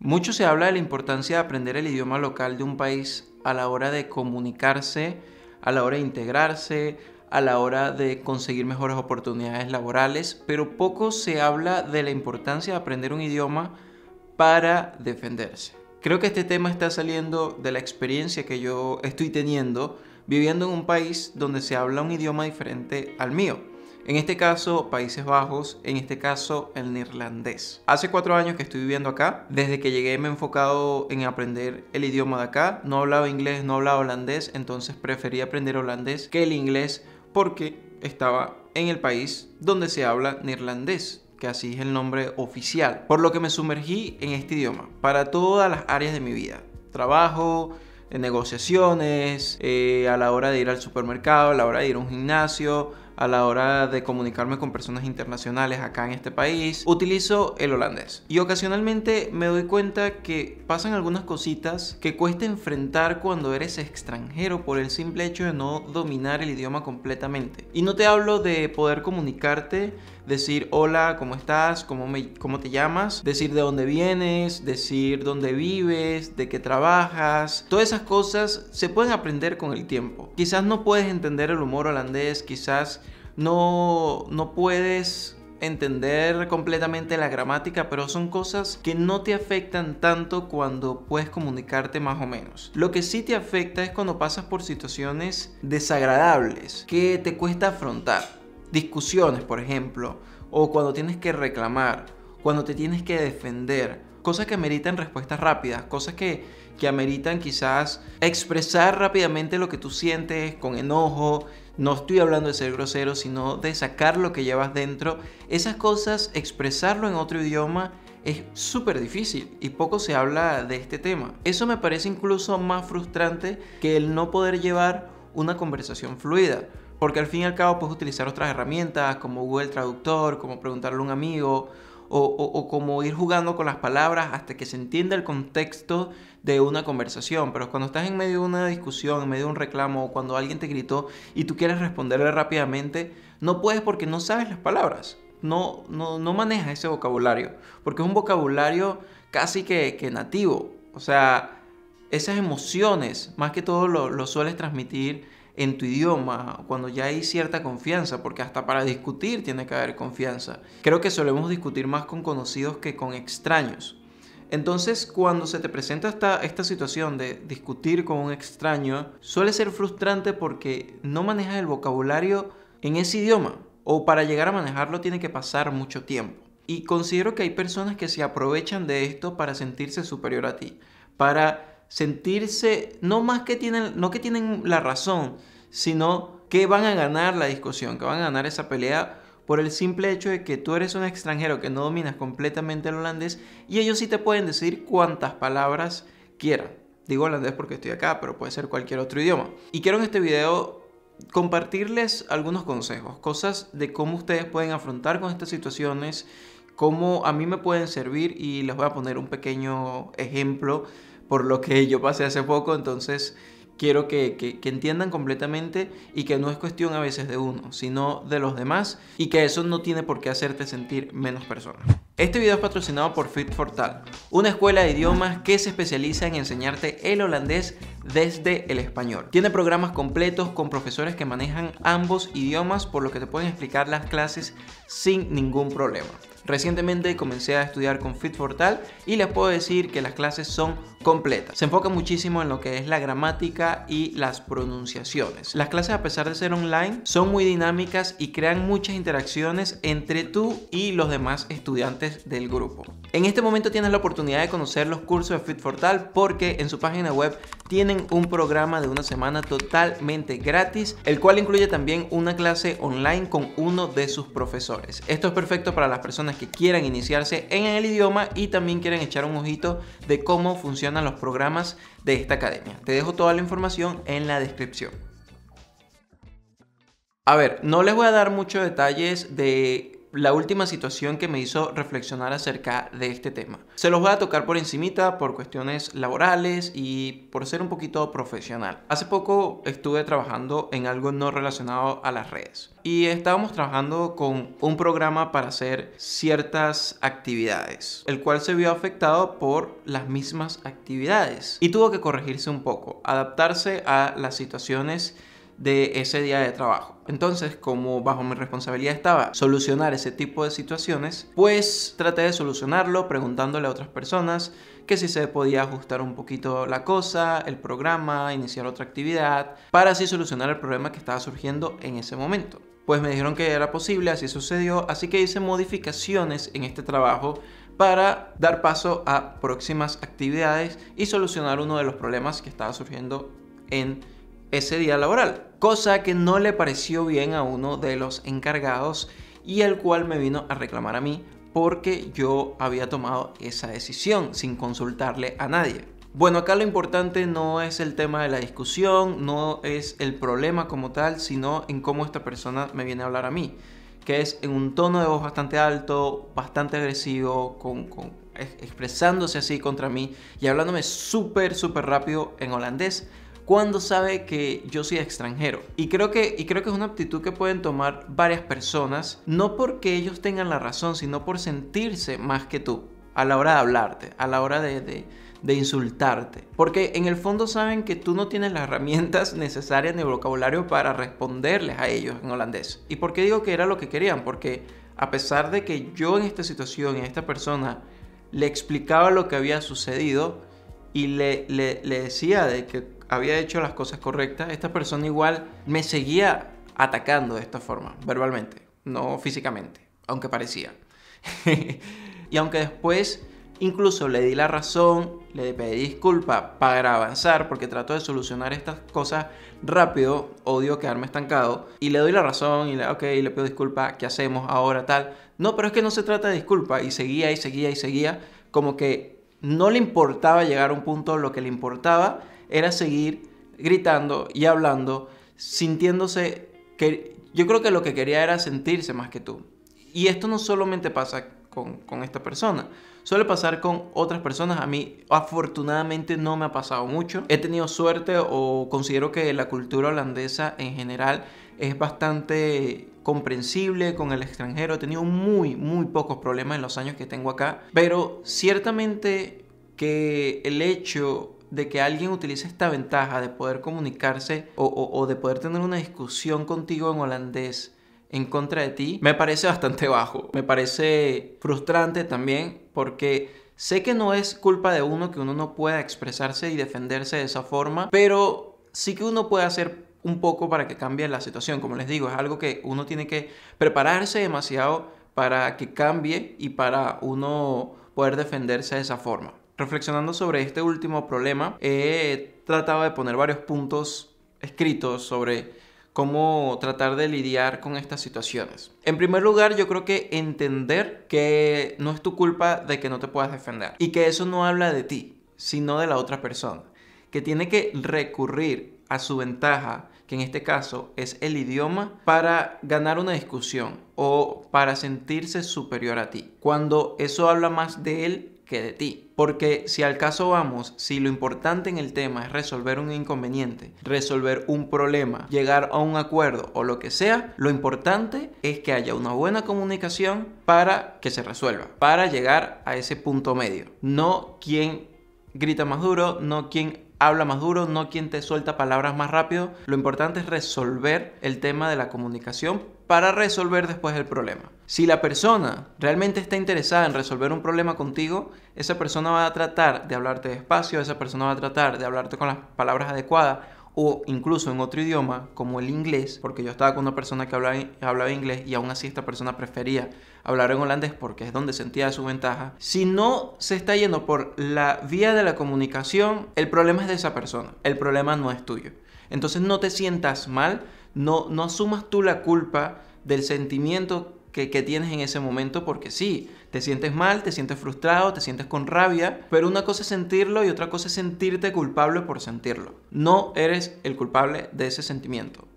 Mucho se habla de la importancia de aprender el idioma local de un país a la hora de comunicarse, a la hora de integrarse, a la hora de conseguir mejores oportunidades laborales, pero poco se habla de la importancia de aprender un idioma para defenderse. Creo que este tema está saliendo de la experiencia que yo estoy teniendo viviendo en un país donde se habla un idioma diferente al mío. En este caso, Países Bajos, en este caso, el neerlandés. Hace 4 años que estoy viviendo acá. Desde que llegué me he enfocado en aprender el idioma de acá. No hablaba inglés, no hablaba holandés, entonces preferí aprender holandés que el inglés porque estaba en el país donde se habla neerlandés, que así es el nombre oficial. Por lo que me sumergí en este idioma para todas las áreas de mi vida. Trabajo, negociaciones, a la hora de ir al supermercado, a la hora de ir a un gimnasio, a la hora de comunicarme con personas internacionales acá en este país, utilizo el holandés. Y ocasionalmente me doy cuenta que pasan algunas cositas que cuesta enfrentar cuando eres extranjero por el simple hecho de no dominar el idioma completamente. Y no te hablo de poder comunicarte, decir hola, ¿cómo estás? ¿Cómo te llamas? Decir de dónde vienes, decir dónde vives, de qué trabajas. Todas esas cosas se pueden aprender con el tiempo. Quizás no puedes entender el humor holandés, quizás no puedes entender completamente la gramática, pero son cosas que no te afectan tanto cuando puedes comunicarte más o menos. Lo que sí te afecta es cuando pasas por situaciones desagradables que te cuesta afrontar. Discusiones, por ejemplo, o cuando tienes que reclamar, cuando te tienes que defender, cosas que ameritan respuestas rápidas, cosas que ameritan quizás expresar rápidamente lo que tú sientes con enojo. No estoy hablando de ser grosero, sino de sacar lo que llevas dentro. Esas cosas, expresarlo en otro idioma es súper difícil y poco se habla de este tema. Eso me parece incluso más frustrante que el no poder llevar una conversación fluida. Porque al fin y al cabo puedes utilizar otras herramientas como Google Traductor, como preguntarle a un amigo o como ir jugando con las palabras hasta que se entienda el contexto de una conversación. Pero cuando estás en medio de una discusión, en medio de un reclamo o cuando alguien te gritó y tú quieres responderle rápidamente, no puedes porque no sabes las palabras. No manejas ese vocabulario porque es un vocabulario casi que nativo. O sea, esas emociones más que todo lo sueles transmitir en tu idioma cuando ya hay cierta confianza, porque hasta para discutir tiene que haber confianza. Creo que solemos discutir más con conocidos que con extraños. Entonces, cuando se te presenta esta situación de discutir con un extraño, suele ser frustrante porque no manejas el vocabulario en ese idioma, o para llegar a manejarlo tiene que pasar mucho tiempo. Y considero que hay personas que se aprovechan de esto para sentirse superior a ti, para sentirse no que tienen la razón, sino que van a ganar la discusión, que van a ganar esa pelea por el simple hecho de que tú eres un extranjero que no dominas completamente el holandés y ellos sí te pueden decir cuantas palabras quieran. Digo holandés porque estoy acá, pero puede ser cualquier otro idioma. Y quiero en este video compartirles algunos consejos, cosas de cómo ustedes pueden afrontar con estas situaciones, cómo a mí me pueden servir y les voy a poner un pequeño ejemplo por lo que yo pasé hace poco. Entonces quiero que entiendan completamente y que no es cuestión a veces de uno, sino de los demás y que eso no tiene por qué hacerte sentir menos persona. Este video es patrocinado por Fit4Tal, una escuela de idiomas que se especializa en enseñarte el holandés desde el español. Tiene programas completos con profesores que manejan ambos idiomas, por lo que te pueden explicar las clases sin ningún problema. Recientemente comencé a estudiar con Fit4Tal y les puedo decir que las clases son completas. Se enfoca muchísimo en lo que es la gramática y las pronunciaciones. Las clases, a pesar de ser online, son muy dinámicas y crean muchas interacciones entre tú y los demás estudiantes del grupo. En este momento tienes la oportunidad de conocer los cursos de Fit4Tal porque en su página web tienen un programa de una semana totalmente gratis, el cual incluye también una clase online con uno de sus profesores. Esto es perfecto para las personas que quieran iniciarse en el idioma y también quieren echar un ojito de cómo funcionan los programas de esta academia. Te dejo toda la información en la descripción. A ver, no les voy a dar muchos detalles de la última situación que me hizo reflexionar acerca de este tema. Se los voy a tocar por encimita por cuestiones laborales y por ser un poquito profesional. Hace poco estuve trabajando en algo no relacionado a las redes y estábamos trabajando con un programa para hacer ciertas actividades, el cual se vio afectado por las mismas actividades y tuvo que corregirse un poco, adaptarse a las situaciones de ese día de trabajo. Entonces, como bajo mi responsabilidad estaba solucionar ese tipo de situaciones, pues traté de solucionarlo preguntándole a otras personas que si se podía ajustar un poquito la cosa, el programa, iniciar otra actividad, para así solucionar el problema que estaba surgiendo en ese momento. Pues me dijeron que era posible, así sucedió, así que hice modificaciones en este trabajo para dar paso a próximas actividades y solucionar uno de los problemas que estaba surgiendo en ese día laboral, cosa que no le pareció bien a uno de los encargados y el cual me vino a reclamar a mí porque yo había tomado esa decisión sin consultarle a nadie. Bueno, acá lo importante no es el tema de la discusión, no es el problema como tal, sino en cómo esta persona me viene a hablar a mí, que es en un tono de voz bastante alto, bastante agresivo, expresándose así contra mí y hablándome súper rápido en holandés, cuando sabe que yo soy extranjero. Y creo que es una actitud que pueden tomar varias personas, no porque ellos tengan la razón, sino por sentirse más que tú a la hora de hablarte, a la hora de insultarte. Porque en el fondo saben que tú no tienes las herramientas necesarias ni vocabulario para responderles a ellos en holandés. ¿Y por qué digo que era lo que querían? Porque a pesar de que yo en esta situación, a esta persona, le explicaba lo que había sucedido y le decía de que había hecho las cosas correctas, esta persona igual me seguía atacando de esta forma, verbalmente, no físicamente, aunque parecía. Y aunque después incluso le di la razón, le pedí disculpa para avanzar, porque trato de solucionar estas cosas rápido, odio quedarme estancado, y le doy la razón y le pido disculpa, ¿qué hacemos ahora tal? No, pero es que no se trata de disculpa, y seguía, como que no le importaba llegar a un punto, lo que le importaba era seguir gritando y hablando, sintiéndose que yo creo que lo que quería era sentirse más que tú. Y esto no solamente pasa con esta persona, suele pasar con otras personas. A mí afortunadamente no me ha pasado mucho. He tenido suerte o considero que la cultura holandesa en general es bastante comprensible con el extranjero. He tenido muy pocos problemas en los años que tengo acá, pero ciertamente que el hecho de que alguien utilice esta ventaja de poder comunicarse o de poder tener una discusión contigo en holandés en contra de ti, me parece bastante bajo. Me parece frustrante también porque sé que no es culpa de uno que uno no pueda expresarse y defenderse de esa forma, pero sí que uno puede hacer un poco para que cambie la situación. Como les digo, es algo que uno tiene que prepararse demasiado para que cambie y para uno poder defenderse de esa forma. Reflexionando sobre este último problema, he tratado de poner varios puntos escritos sobre cómo tratar de lidiar con estas situaciones. En primer lugar, yo creo que entender que no es tu culpa de que no te puedas defender y que eso no habla de ti, sino de la otra persona, que tiene que recurrir a su ventaja, que en este caso es el idioma, para ganar una discusión o para sentirse superior a ti, cuando eso habla más de él que de ti. Porque si al caso vamos, si lo importante en el tema es resolver un inconveniente, resolver un problema, llegar a un acuerdo o lo que sea, lo importante es que haya una buena comunicación para que se resuelva, para llegar a ese punto medio. No quien grita más duro, no quien habla más duro, no quien te suelta palabras más rápido. Lo importante es resolver el tema de la comunicación para resolver después el problema. Si la persona realmente está interesada en resolver un problema contigo, esa persona va a tratar de hablarte despacio, esa persona va a tratar de hablarte con las palabras adecuadas o incluso en otro idioma como el inglés, porque yo estaba con una persona que hablaba inglés y aún así esta persona prefería hablar en holandés porque es donde sentía su ventaja. Si no se está yendo por la vía de la comunicación, el problema es de esa persona, el problema no es tuyo. Entonces no te sientas mal, no asumas tú la culpa del sentimiento que tienes en ese momento, porque sí, te sientes mal, te sientes frustrado, te sientes con rabia, pero una cosa es sentirlo y otra cosa es sentirte culpable por sentirlo. No eres el culpable de ese sentimiento.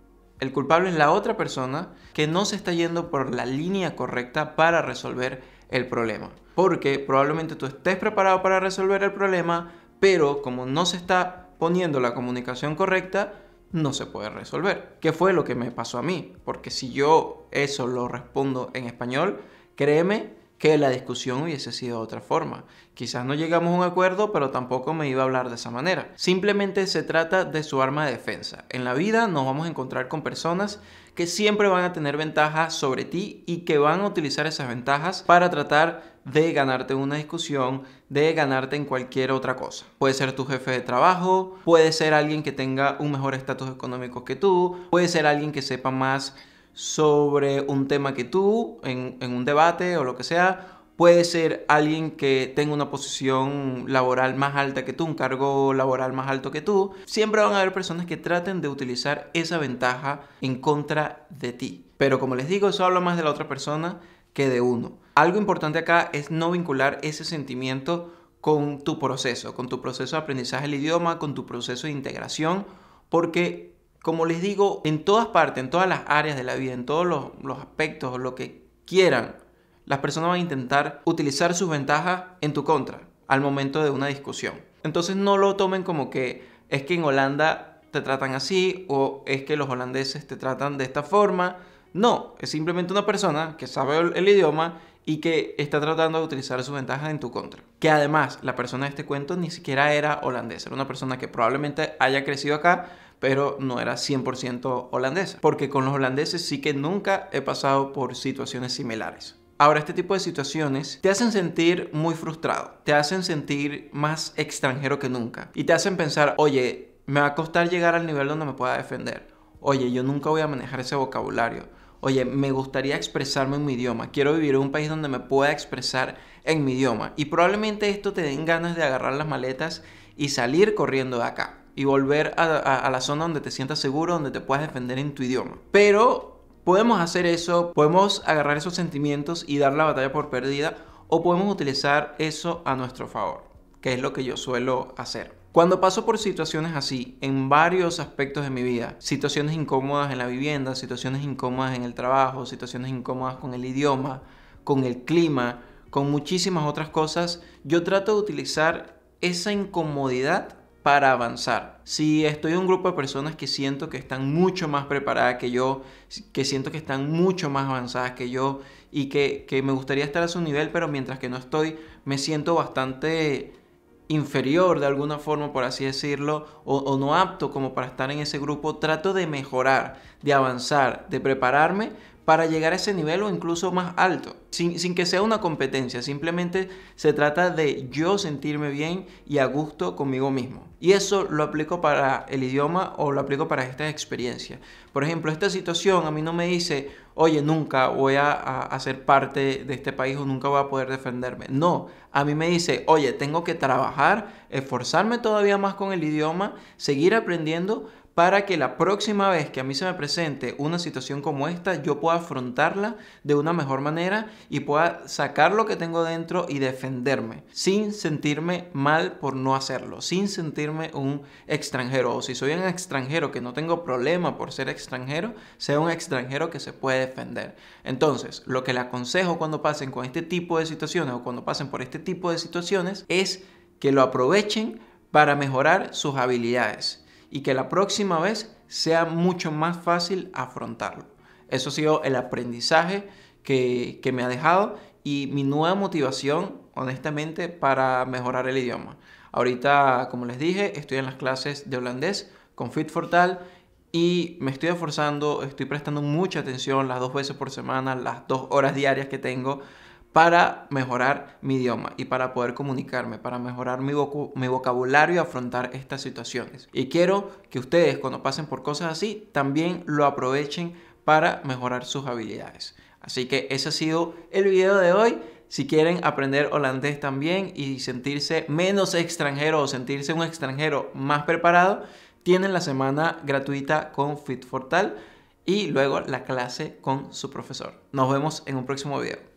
El culpable es la otra persona que no se está yendo por la línea correcta para resolver el problema. Porque probablemente tú estés preparado para resolver el problema, pero como no se está poniendo la comunicación correcta, no se puede resolver. ¿Qué fue lo que me pasó a mí? Porque si yo eso lo respondo en español, créeme que la discusión hubiese sido de otra forma. Quizás no llegamos a un acuerdo, pero tampoco me iba a hablar de esa manera. Simplemente se trata de su arma de defensa. En la vida nos vamos a encontrar con personas que siempre van a tener ventajas sobre ti y que van a utilizar esas ventajas para tratar de ganarte una discusión, de ganarte en cualquier otra cosa. Puede ser tu jefe de trabajo, puede ser alguien que tenga un mejor estatus económico que tú, puede ser alguien que sepa más sobre un tema que tú en un debate o lo que sea. Puede ser alguien que tenga una posición laboral más alta que tú, un cargo laboral más alto que tú. Siempre van a haber personas que traten de utilizar esa ventaja en contra de ti. Pero como les digo, eso habla más de la otra persona que de uno. Algo importante acá es no vincular ese sentimiento con tu proceso de aprendizaje del idioma, con tu proceso de integración, porque como les digo, en todas partes, en todas las áreas de la vida, en todos los aspectos, lo que quieran, las personas van a intentar utilizar sus ventajas en tu contra al momento de una discusión. Entonces no lo tomen como que es que en Holanda te tratan así o es que los holandeses te tratan de esta forma. No, es simplemente una persona que sabe el idioma y que está tratando de utilizar sus ventajas en tu contra. Que además, la persona de este cuento ni siquiera era holandesa. Era una persona que probablemente haya crecido acá, pero no era 100% holandesa. Porque con los holandeses sí que nunca he pasado por situaciones similares. Ahora, este tipo de situaciones te hacen sentir muy frustrado. Te hacen sentir más extranjero que nunca. Y te hacen pensar, oye, me va a costar llegar al nivel donde me pueda defender. Oye, yo nunca voy a manejar ese vocabulario. Oye, me gustaría expresarme en mi idioma. Quiero vivir en un país donde me pueda expresar en mi idioma. Y probablemente esto te den ganas de agarrar las maletas y salir corriendo de acá. Y volver a la zona donde te sientas seguro, donde te puedas defender en tu idioma. Pero podemos hacer eso, podemos agarrar esos sentimientos y dar la batalla por perdida. O podemos utilizar eso a nuestro favor, que es lo que yo suelo hacer. Cuando paso por situaciones así, en varios aspectos de mi vida, situaciones incómodas en la vivienda, situaciones incómodas en el trabajo, situaciones incómodas con el idioma, con el clima, con muchísimas otras cosas, yo trato de utilizar esa incomodidad para avanzar. Si estoy en un grupo de personas que siento que están mucho más preparadas que yo, que siento que están mucho más avanzadas que yo y que me gustaría estar a su nivel, pero mientras que no estoy, me siento bastante inferior de alguna forma, por así decirlo, o no apto como para estar en ese grupo, trato de mejorar, de avanzar, de prepararme para llegar a ese nivel o incluso más alto, sin que sea una competencia. Simplemente se trata de yo sentirme bien y a gusto conmigo mismo. Y eso lo aplico para el idioma o lo aplico para esta experiencia. Por ejemplo, esta situación a mí no me dice, oye, nunca voy a ser parte de este país o nunca voy a poder defenderme. No, a mí me dice, oye, tengo que trabajar, esforzarme todavía más con el idioma, seguir aprendiendo, para que la próxima vez que a mí se me presente una situación como esta, yo pueda afrontarla de una mejor manera y pueda sacar lo que tengo dentro y defenderme, sin sentirme mal por no hacerlo, sin sentirme un extranjero. O si soy un extranjero que no tengo problema por ser extranjero, sea un extranjero que se puede defender. Entonces, lo que le aconsejo cuando pasen con este tipo de situaciones o cuando pasen por este tipo de situaciones es que lo aprovechen para mejorar sus habilidades y que la próxima vez sea mucho más fácil afrontarlo. Eso ha sido el aprendizaje que me ha dejado y mi nueva motivación, honestamente, para mejorar el idioma. Ahorita, como les dije, estoy en las clases de holandés con Fit4Tal y me estoy esforzando, estoy prestando mucha atención las 2 veces por semana, las 2 horas diarias que tengo, para mejorar mi idioma y para poder comunicarme, para mejorar mi vocabulario y afrontar estas situaciones. Y quiero que ustedes, cuando pasen por cosas así, también lo aprovechen para mejorar sus habilidades. Así que ese ha sido el video de hoy. Si quieren aprender holandés también y sentirse menos extranjero o sentirse un extranjero más preparado, tienen la semana gratuita con Fit4Tal y luego la clase con su profesor. Nos vemos en un próximo video.